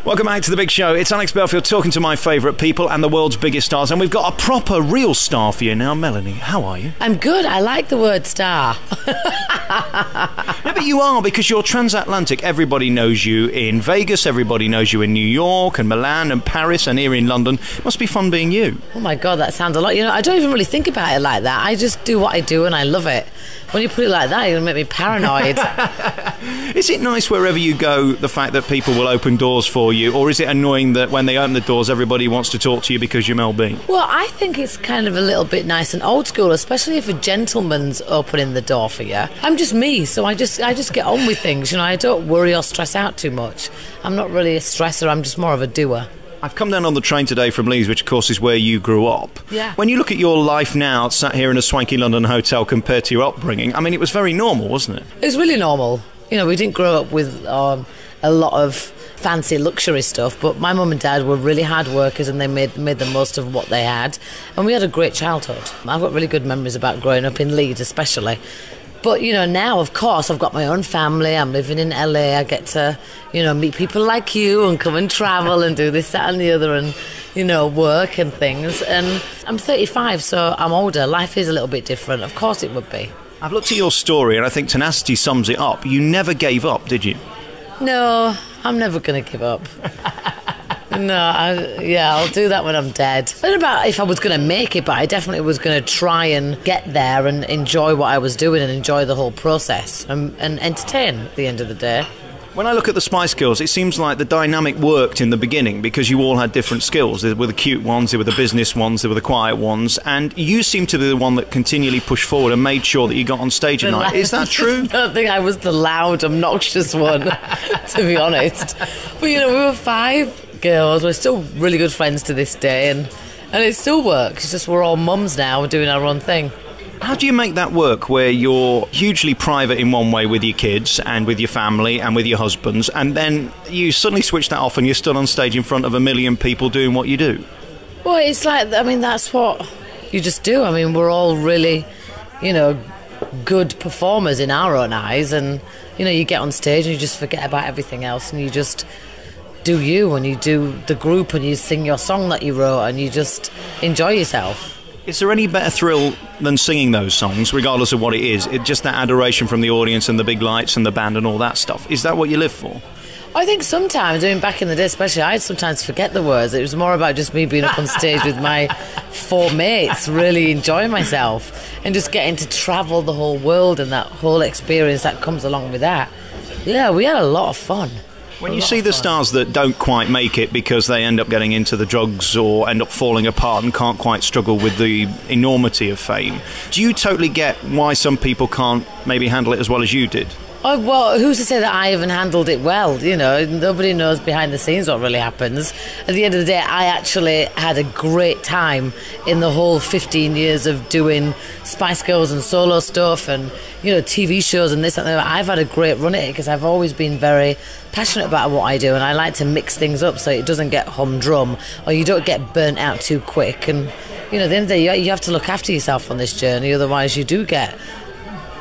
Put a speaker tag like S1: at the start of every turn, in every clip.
S1: Welcome back to The Big Show. It's Alex Belfield talking to my favourite people and the world's biggest stars. And we've got a proper, real star for you now. Melanie, how are you?
S2: I'm good. I like the word star.
S1: No, but you are, because you're transatlantic. Everybody knows you in Vegas. Everybody knows you in New York and Milan and Paris and here in London. It must be fun being you.
S2: Oh, my God, that sounds a lot. You know, I don't even really think about it like that. I just do what I do and I love it. When you put it like that, you're going to make me paranoid.
S1: Is it nice wherever you go, the fact that people will open doors for you, or is it annoying that when they open the doors, everybody wants to talk to you because you're Mel B?
S2: Well, I think it's kind of a little bit nice and old school, especially if a gentleman's opening the door for you. I'm just me, so I just get on with things. You know, I don't worry or stress out too much. I'm not really a stressor. I'm just more of a doer.
S1: I've come down on the train today from Leeds, which of course is where you grew up.
S2: Yeah.
S1: When you look at your life now, sat here in a swanky London hotel compared to your upbringing, I mean, it was very normal, wasn't it?
S2: It was really normal. You know, we didn't grow up with a lot of fancy luxury stuff, but my mum and dad were really hard workers and they made the most of what they had. And we had a great childhood. I've got really good memories about growing up in Leeds especially. But, you know, now, of course, I've got my own family. I'm living in LA. I get to, you know, meet people like you and come and travel and do this, that and the other and, you know, work and things. And I'm 35, so I'm older. Life is a little bit different. Of course it would be.
S1: I've looked at your story and I think tenacity sums it up. You never gave up, did you?
S2: No, I'm never going to give up. No, I'll do that when I'm dead. I don't know about if I was going to make it, but I definitely was going to try and get there and enjoy what I was doing and enjoy the whole process and entertain at the end of the day.
S1: When I look at the Spice Girls, it seems like the dynamic worked in the beginning because you all had different skills. There were the cute ones, there were the business ones, there were the quiet ones, and you seem to be the one that continually pushed forward and made sure that you got on stage at night. Is that true?
S2: I don't think I was the loud, obnoxious one, to be honest. But, you know, we were 5 girls. We're still really good friends to this day, and it still works. It's just we're all mums now, we're doing our own thing.
S1: How do you make that work where you're hugely private in one way with your kids and with your family and with your husbands, and then you suddenly switch that off and you're still on stage in front of 1 million people doing what you do?
S2: Well, it's like, I mean, that's what you just do. I mean, we're all really, you know, good performers in our own eyes, and, you know, you get on stage and you just forget about everything else and you just do you, and you do the group and you sing your song that you wrote and you just enjoy yourself.
S1: Is there any better thrill than singing those songs, regardless of what it is? Just that adoration from the audience and the big lights and the band and all that stuff. Is that what you live for?
S2: I think sometimes, I mean, back in the day especially, I'd sometimes forget the words. It was more about just me being up on stage with my 4 mates, really enjoying myself and just getting to travel the whole world and that whole experience that comes along with that. Yeah, we had a lot of fun.
S1: When you see the stars that don't quite make it because they end up getting into the drugs or end up falling apart and can't quite struggle with the enormity of fame, do you totally get why some people can't maybe handle it as well as you did?
S2: Oh, well, who's to say that I even handled it well? You know, nobody knows behind the scenes what really happens. At the end of the day, I actually had a great time in the whole 15 years of doing Spice Girls and solo stuff and, you know, TV shows and this and that. I've had a great run at it because I've always been very passionate about what I do, and I like to mix things up so it doesn't get humdrum or you don't get burnt out too quick. And, you know, at the end of the day, you have to look after yourself on this journey, otherwise you do get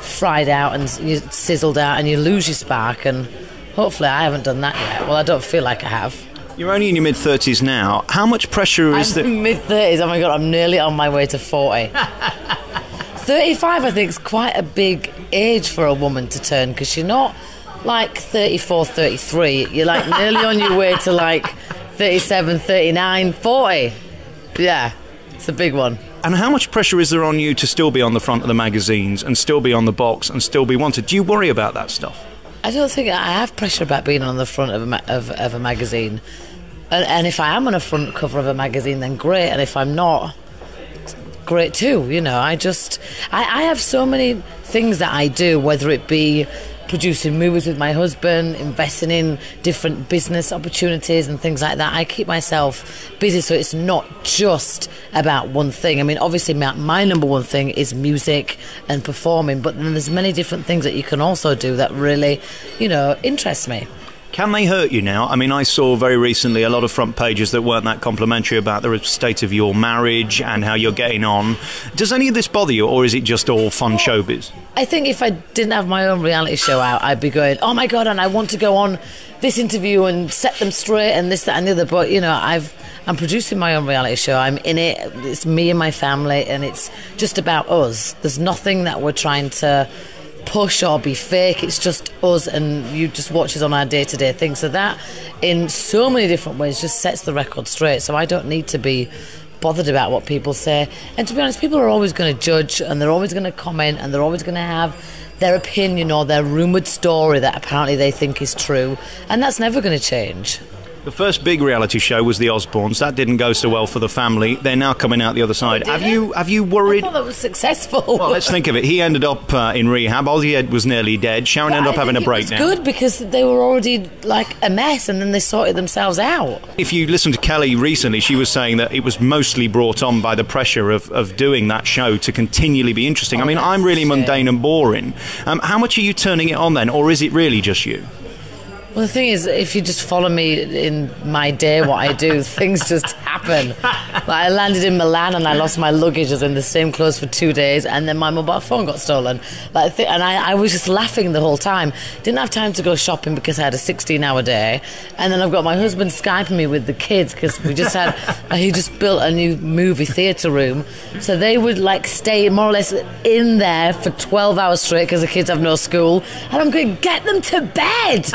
S2: fried out and you sizzled out and you lose your spark, and hopefully I haven't done that yet. Well, I don't feel like I have.
S1: You're only in your mid-30s now. How much pressure is there?
S2: Mid-30s, oh my God, I'm nearly on my way to 40. 35 I think is quite a big age for a woman to turn, because you're not like 34, 33, you're like nearly on your way to like 37, 39, 40. Yeah, it's a big one.
S1: And how much pressure is there on you to still be on the front of the magazines and still be on the box and still be wanted? Do you worry about that stuff?
S2: I don't think I have pressure about being on the front of a magazine. And if I am on a front cover of a magazine, then great. And if I'm not, great too. You know, I have so many things that I do, whether it be producing movies with my husband, investing in different business opportunities and things like that. I keep myself busy, so it's not just about one thing. I mean, obviously my number one thing is music and performing, but then there's many different things that you can also do that really, you know, interest me.
S1: Can they hurt you now? I mean, I saw very recently a lot of front pages that weren't that complimentary about the state of your marriage and how you're getting on. Does any of this bother you, or is it just all fun showbiz?
S2: I think if I didn't have my own reality show out, I'd be going, oh my God, and I want to go on this interview and set them straight and this, that and the other. But, you know, I'm producing my own reality show. I'm in it. It's me and my family, and it's just about us. There's nothing that we're trying to push or be fake. It's just us, and you just watch us on our day-to-day thing. So that, in so many different ways, just sets the record straight. So I don't need to be bothered about what people say. And to be honest, people are always going to judge, and they're always going to comment, and they're always going to have their opinion or their rumoured story that apparently they think is true. And that's never going to change.
S1: The first big reality show was the Osbournes. That didn't go so well for the family. They're now coming out the other side. Have you worried?
S2: I thought that was successful.
S1: Well, let's think of it. He ended up in rehab. Ozzy was nearly dead. Sharon ended up having a breakdown.
S2: It's good because they were already like a mess, and then they sorted themselves out.
S1: If you listened to Kelly recently, she was saying that it was mostly brought on by the pressure of doing that show to continually be interesting. I mean, I'm really mundane and boring. How much are you turning it on then, or is it really just you?
S2: Well, the thing is, if you just follow me in my day, what I do, things just happen. Like, I landed in Milan and I lost my luggage. I was in the same clothes for 2 days, and then my mobile phone got stolen. And I was just laughing the whole time. Didn't have time to go shopping because I had a 16-hour day. And then I've got my husband Skyping me with the kids because we just had, he just built a new movie theatre room. So they would like stay more or less in there for 12 hours straight because the kids have no school. And I'm going, get them to bed.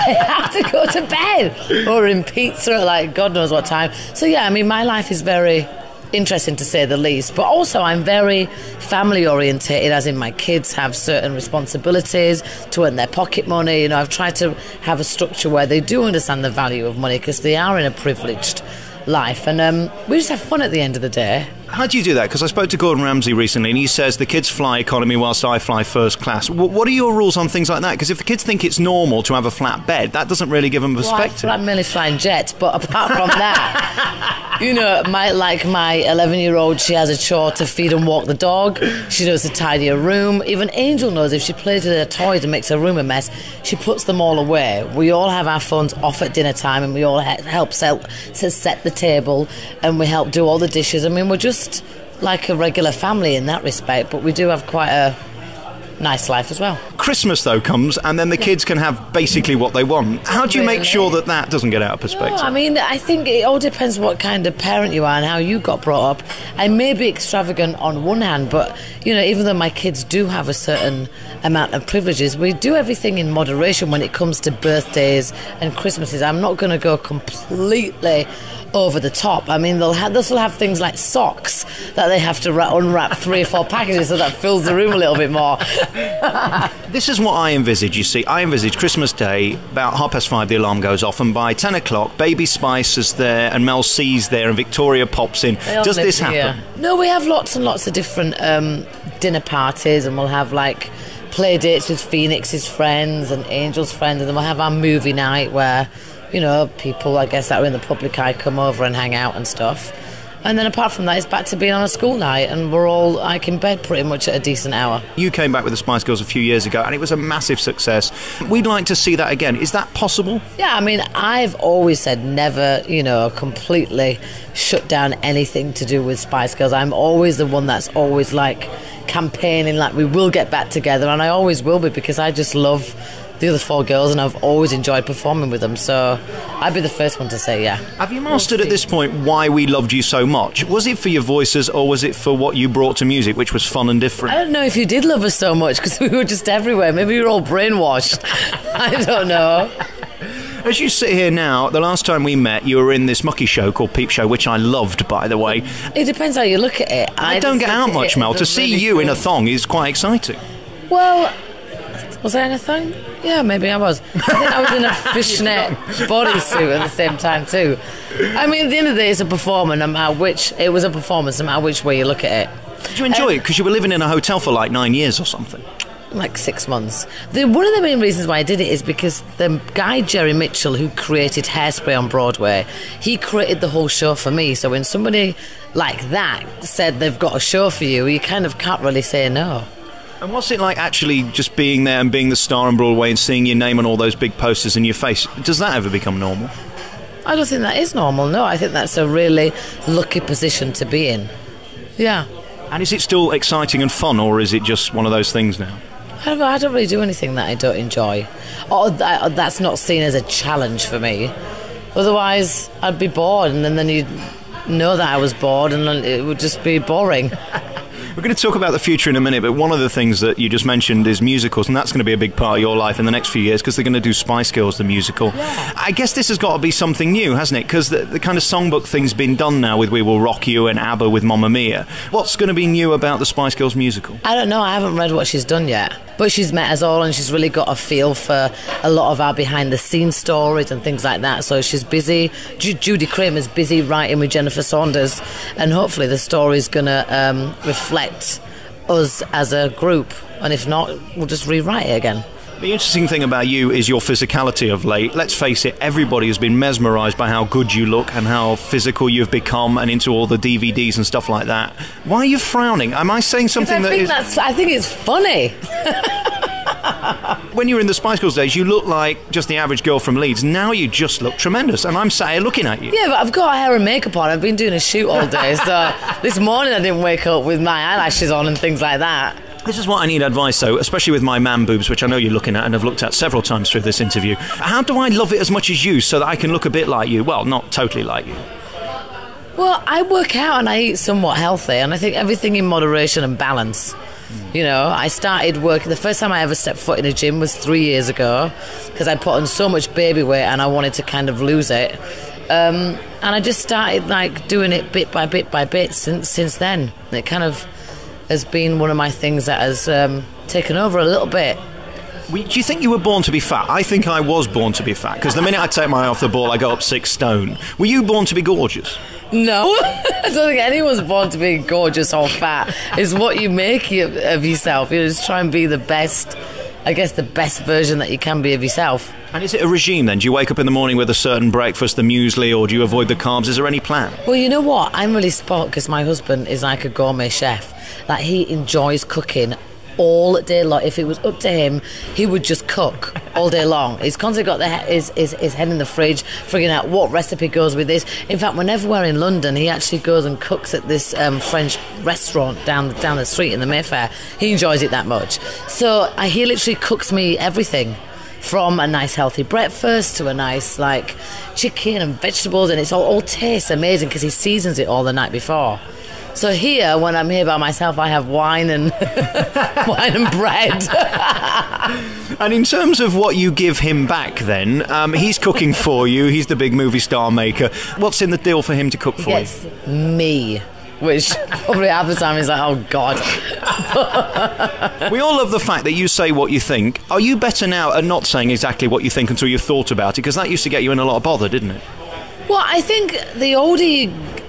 S2: They have to go to bed, or in pizza at like God knows what time. So yeah, I mean, my life is very interesting to say the least, but also I'm very family orientated, as in my kids have certain responsibilities to earn their pocket money. You know, I've tried to have a structure where they do understand the value of money because they are in a privileged life, and we just have fun at the end of the day.
S1: How do you do that? Because I spoke to Gordon Ramsay recently, and he says the kids fly economy whilst I fly first class. What are your rules on things like that? Because if the kids think it's normal to have a flat bed, that doesn't really give them a perspective.
S2: Well, I'm mainly flying jets, but apart from that, you know, my 11-year-old, she has a chore to feed and walk the dog. She knows to tidy her room. Even Angel knows if she plays with her toys and makes her room a mess, she puts them all away. We all have our phones off at dinner time, and we all help set the table, and we help do all the dishes. I mean, we're just like a regular family in that respect, but we do have quite a nice life as well.
S1: Christmas, though, comes, and then the kids can have basically what they want. How do you make sure that that doesn't get out of perspective?
S2: No, I mean, I think it all depends what kind of parent you are and how you got brought up. I may be extravagant on one hand, but, you know, even though my kids do have a certain amount of privileges, we do everything in moderation when it comes to birthdays and Christmases. I'm not going to go completely over the top. I mean, they'll still have things like socks that they have to unwrap 3 or 4 packages, so that fills the room a little bit more.
S1: This is what I envisage, you see. I envisage Christmas Day, about 5:30 the alarm goes off, and by 10 o'clock, Baby Spice is there, and Mel C's there, and Victoria pops in. Does this happen?
S2: No, we have lots and lots of different dinner parties, and we'll have, like, play dates with Phoenix's friends and Angel's friends, and then we'll have our movie night where, you know, people, I guess, that are in the public eye come over and hang out and stuff. And then apart from that, it's back to being on a school night, and we're all like in bed pretty much at a decent hour. You
S1: came back with the Spice Girls a few years ago, and it was a massive success. We'd like to see that again. Is that possible?
S2: Yeah, I mean, I've always said never, you know, completely shut down anything to do with Spice Girls. I'm always the one that's always like campaigning like we will get back together, and I always will be, because I just love the other 4 girls, and I've always enjoyed performing with them, so I'd be the first one to say yeah.
S1: Have you mastered at this point why we loved you so much? Was it for your voices, or was it for what you brought to music, which was fun and different?
S2: I don't know if you did love us so much, because we were just everywhere. Maybe we were all brainwashed. I don't know.
S1: As you sit here now, the last time we met, you were in this mucky show called Peep Show, which I loved, by the way.
S2: It depends how you look at it.
S1: I don't get out much, Mel. To see you in a thong is quite exciting.
S2: Well, was I in a thong? Yeah, maybe I was. I think I was in a fishnet bodysuit at the same time too. I mean, at the end of the day, it's a performance, no matter which. It was a performance, no matter which way you look at it.
S1: Did you enjoy it? Because you were living in a hotel for like 9 years or something.
S2: Like 6 months. One of the main reasons why I did it is because the guy Jerry Mitchell, who created Hairspray on Broadway, he created the whole show for me. So when somebody like that said they've got a show for you, you kind of can't really say no.
S1: And what's it like actually just being there and being the star on Broadway and seeing your name on all those big posters in your face? Does that ever become normal?
S2: I don't think that is normal, no. I think that's a really lucky position to be in. Yeah.
S1: And is it still exciting and fun, or is it just one of those things now?
S2: I don't really do anything that I don't enjoy. Or that's not seen as a challenge for me. Otherwise, I'd be bored, and then you'd know that I was bored, and it would just be boring.
S1: We're going to talk about the future in a minute, but one of the things that you just mentioned is musicals, and that's going to be a big part of your life in the next few years because they're going to do Spice Girls, the musical.
S2: Yeah.
S1: I guess this has got to be something new, hasn't it? Because the kind of songbook thing's been done now with We Will Rock You and ABBA with Mamma Mia. What's going to be new about the Spice Girls musical?
S2: I don't know. I haven't read what she's done yet. But she's met us all, and she's really got a feel for a lot of our behind-the-scenes stories and things like that. So she's busy. Judy Kramer's busy writing with Jennifer Saunders, and hopefully the story's going to reflect us as a group. And if not, we'll just rewrite it again.
S1: The interesting thing about you is your physicality of late. Let's face it, everybody has been mesmerised by how good you look and how physical you've become and into all the DVDs and stuff like that. Why are you frowning? Am I saying something
S2: I think it's funny.
S1: When you were in the Spice Girls days, you looked like just the average girl from Leeds. Now you just look tremendous, and I'm sat here looking at you.
S2: Yeah, but I've got hair and makeup on. I've been doing a shoot all day, so this morning I didn't wake up with my eyelashes on and things like that.
S1: This is what I need advice, though, especially with my man boobs, which I know you're looking at and have looked at several times through this interview. How do I love it as much as you so that I can look a bit like you? Well, not totally like you.
S2: Well, I work out and I eat somewhat healthy, and I think everything in moderation and balance. You know, I started working, the first time I ever stepped foot in a gym was 3 years ago, because I put on so much baby weight and I wanted to kind of lose it. And I just started like doing it bit by bit since then. It kind of has been one of my things that has taken over a little bit.
S1: Do you think you were born to be fat? I think I was born to be fat, because the minute I take my eye off the ball, I go up 6 stone. Were you born to be gorgeous?
S2: No, I don't think anyone's born to be gorgeous or fat. It's what you make of yourself. You just try and be the best, I guess, the best version that you can be of yourself.
S1: And is it a regime then? Do you wake up in the morning with a certain breakfast, the muesli, or do you avoid the carbs? Is there any plan?
S2: Well, you know what? I'm really spoiled because my husband is like a gourmet chef. Like, he enjoys cooking all day long. If it was up to him, he would just cook all day long. He's constantly got his head in the fridge, figuring out what recipe goes with this. In fact, whenever we're in London, he actually goes and cooks at this French restaurant down the street in the Mayfair. He enjoys it that much. So he literally cooks me everything, from a nice healthy breakfast to a nice like chicken and vegetables, and it's all tastes amazing because he seasons it all the night before. So here, when I'm here by myself, I have wine and wine and bread.
S1: And in terms of what you give him back then, he's cooking for you, he's the big movie star maker. What's in the deal for him to cook for
S2: Yes, me. Which probably half the time is like, oh God.
S1: We all love the fact that you say what you think. Are you better now at not saying exactly what you think until you've thought about it? Because that used to get you in a lot of bother, didn't it?
S2: Well, I think the older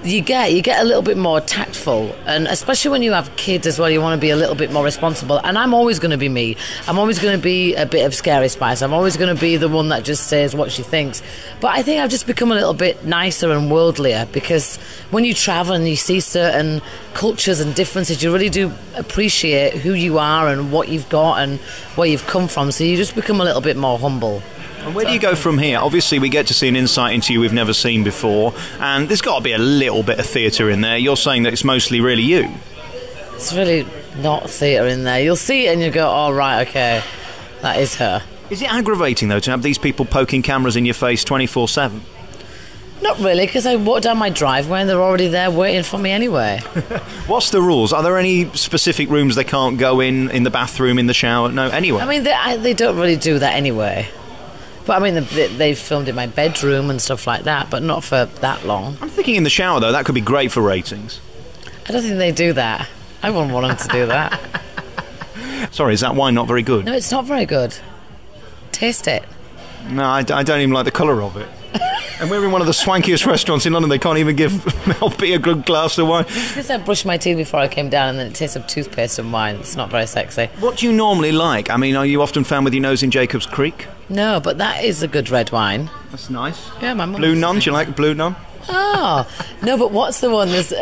S2: you get a little bit more tactful, and especially when you have kids as well, you want to be a little bit more responsible. And I'm always going to be me. I'm always going to be a bit of Scary Spice. I'm always going to be the one that just says what she thinks. But I think I've just become a little bit nicer and worldlier, because when you travel and you see certain cultures and differences, you really do appreciate who you are and what you've got and where you've come from. So you just become a little bit more humble.
S1: And where do you go from here? Obviously, we get to see an insight into you we've never seen before, and there's got to be a little bit of theatre in there. You're saying that it's mostly really you.
S2: It's really not theatre in there. You'll see it and you go, oh, right, okay, that is her.
S1: Is it aggravating, though, to have these people poking cameras in your face 24/7?
S2: Not really, because I walk down my driveway and they're already there waiting for me anyway.
S1: What's the rules? Are there any specific rooms they can't go in the bathroom, in the shower? No, anywhere?
S2: I mean, they don't really do that anyway. But I mean, they've filmed in my bedroom and stuff like that, but not for that long.
S1: I'm thinking in the shower, though, that could be great for ratings.
S2: I don't think they do that. I wouldn't want them to do that.
S1: Sorry, is that wine not very good?
S2: No, it's not very good. Taste it.
S1: No, I don't even like the colour of it. And we're in one of the swankiest restaurants in London. They can't even give Mel B a good glass of wine.
S2: Because I brushed my teeth before I came down, and then it tastes of toothpaste and wine. It's not very sexy.
S1: What do you normally like? I mean, are you often found with your nose in Jacob's Creek?
S2: No, but that is a good red wine.
S1: That's nice.
S2: Yeah, my mum.
S1: Blue Nun, do you like Blue Nun?
S2: Oh, no, but what's the one? There's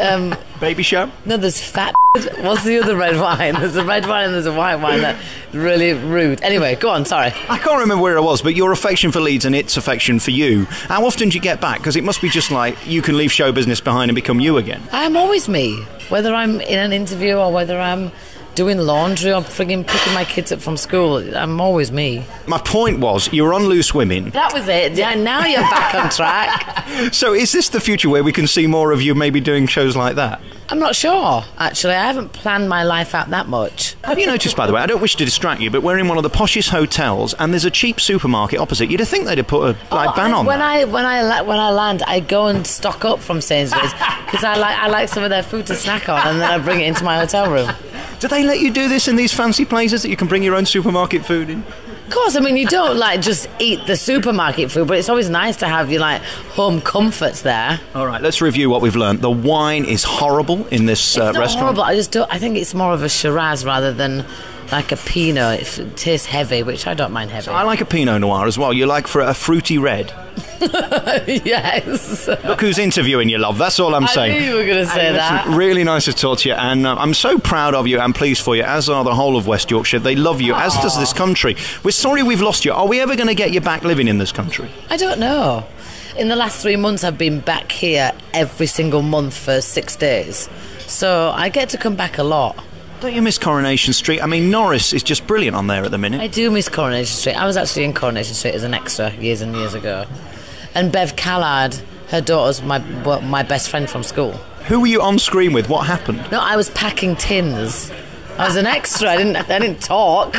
S1: Baby Show?
S2: no, there's fat. What's the other red wine? There's a red wine and there's a white wine that's really rude. Anyway, go on, sorry.
S1: I can't remember where I was, but your affection for Leeds and its affection for you, how often do you get back? Because it must be just like you can leave show business behind and become you again.
S2: I'm always me, whether I'm in an interview or whether I'm doing laundry or frigging picking my kids up from school. I'm always me.
S1: My point was, you were on Loose Women.
S2: That was it. Yeah, now you're back on track.
S1: So is this the future where we can see more of you maybe doing shows like that?
S2: I'm not sure, actually. I haven't planned my life out that much.
S1: Have you noticed, by the way, I don't wish to distract you, but we're in one of the poshest hotels and there's a cheap supermarket opposite. You'd think they'd have put a ban on
S2: when
S1: that.
S2: When I land, I go and stock up from Sainsbury's because I like some of their food to snack on, and then I bring it into my hotel room.
S1: Do they let you do this in these fancy places that you can bring your own supermarket food in?
S2: Of course, I mean, you don't like just eat the supermarket food, but it's always nice to have your like home comforts there.
S1: All right, let's review what we've learned. The wine is horrible in this
S2: It's not
S1: restaurant.
S2: horrible. I think it's more of a Shiraz rather than like a Pinot. It tastes heavy, which I don't mind heavy.
S1: I like a Pinot Noir as well. You like for a fruity red.
S2: Yes.
S1: Look who's interviewing you, love. That's all I'm saying.
S2: I knew you were going to say that.
S1: Really nice to talk to you, and I'm so proud of you and pleased for you, as are the whole of West Yorkshire. They love you, as does this country. We're sorry we've lost you. Are we ever going to get you back living in this country?
S2: I don't know. In the last 3 months, I've been back here every single month for 6 days. So I get to come back a lot.
S1: Don't you miss Coronation Street? I mean, Norris is just brilliant on there at the minute.
S2: I do miss Coronation Street. I was actually in Coronation Street as an extra years and years ago. And Bev Callard, her daughter's my best friend from school.
S1: Who were you on screen with? What happened?
S2: No, I was packing tins. I was an extra. I didn't talk.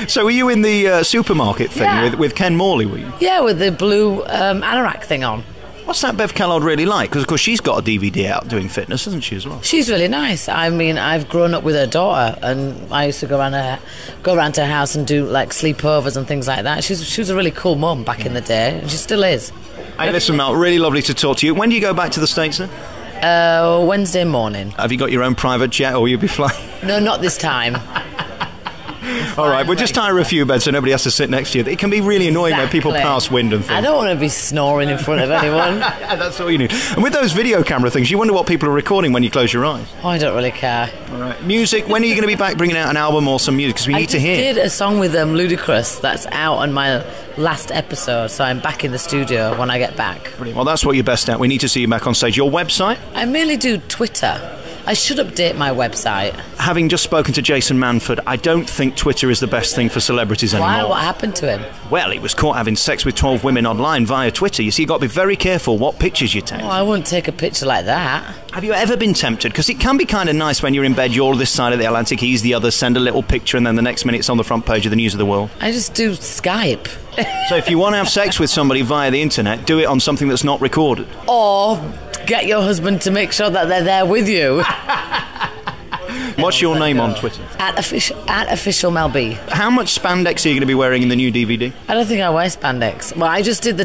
S1: So were you in the supermarket thing
S2: Yeah.
S1: with Ken Morley, were you?
S2: Yeah, with the blue anorak thing on.
S1: What's that Bev Callard really like? Because, of course, she's got a DVD out doing fitness, hasn't she, as well?
S2: She's really nice. I mean, I've grown up with her daughter, and I used to go around to her house and do like sleepovers and things like that. She was a really cool mum back in the day, and she still is.
S1: Hey, listen, Mel, really lovely to talk to you. When do you go back to the States, then?
S2: Wednesday morning.
S1: Have you got your own private jet, or will you be flying?
S2: No, not this time.
S1: All right, we'll just hire a few beds so nobody has to sit next to you. It can be really annoying when people
S2: Exactly.
S1: pass wind and things.
S2: I don't want to be snoring in front of anyone.
S1: That's all you need. And with those video camera things, you wonder what people are recording when you close your eyes.
S2: Oh, I don't really care.
S1: All right. Music, when are you going to be back bringing out an album or some music? Because we need to hear.
S2: I did a song with Ludacris that's out on my last episode, so I'm back in the studio when I get back.
S1: Brilliant. Well, that's what you're best at. We need to see you back on stage. Your website?
S2: I mainly do Twitter. I should update my website.
S1: Having just spoken to Jason Manford, I don't think Twitter is the best thing for celebrities anymore.
S2: Why? What happened to him?
S1: Well, he was caught having sex with 12 women online via Twitter. You see, you've got to be very careful what pictures you take.
S2: Oh, I wouldn't take a picture like that.
S1: Have you ever been tempted? Because it can be kind of nice when you're in bed, you're this side of the Atlantic, he's the other, send a little picture, and then the next minute it's on the front page of the News of the World.
S2: I just do Skype.
S1: So if you want to have sex with somebody via the internet, do it on something that's not recorded.
S2: Or get your husband to make sure that they're there with you.
S1: What's your name on Twitter?
S2: At official Mel B.
S1: How much spandex are you going to be wearing in the new DVD?
S2: I don't think I wear spandex. Well, I just did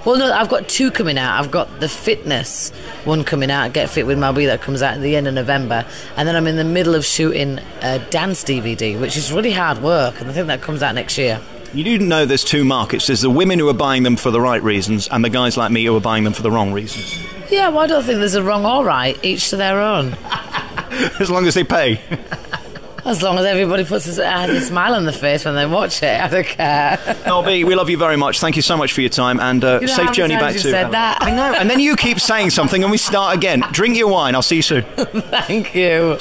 S2: well, no, I've got two coming out. I've got the fitness one coming out, Get Fit with Mel B, that comes out at the end of November. And then I'm in the middle of shooting a dance DVD, which is really hard work. And I think that comes out next year.
S1: You do know there's two markets. There's the women who are buying them for the right reasons and the guys like me who are buying them for the wrong reasons.
S2: Yeah, well, I don't think there's a wrong or right. Each to their own.
S1: As long as they pay.
S2: As long as everybody has a smile on their face when they watch it, I don't care.
S1: Mel B, we love you very much. Thank you so much for your time, and safe journey back to...
S2: said that.
S1: I know, and then you keep saying something and we start again. Drink your wine. I'll see you soon.
S2: Thank you.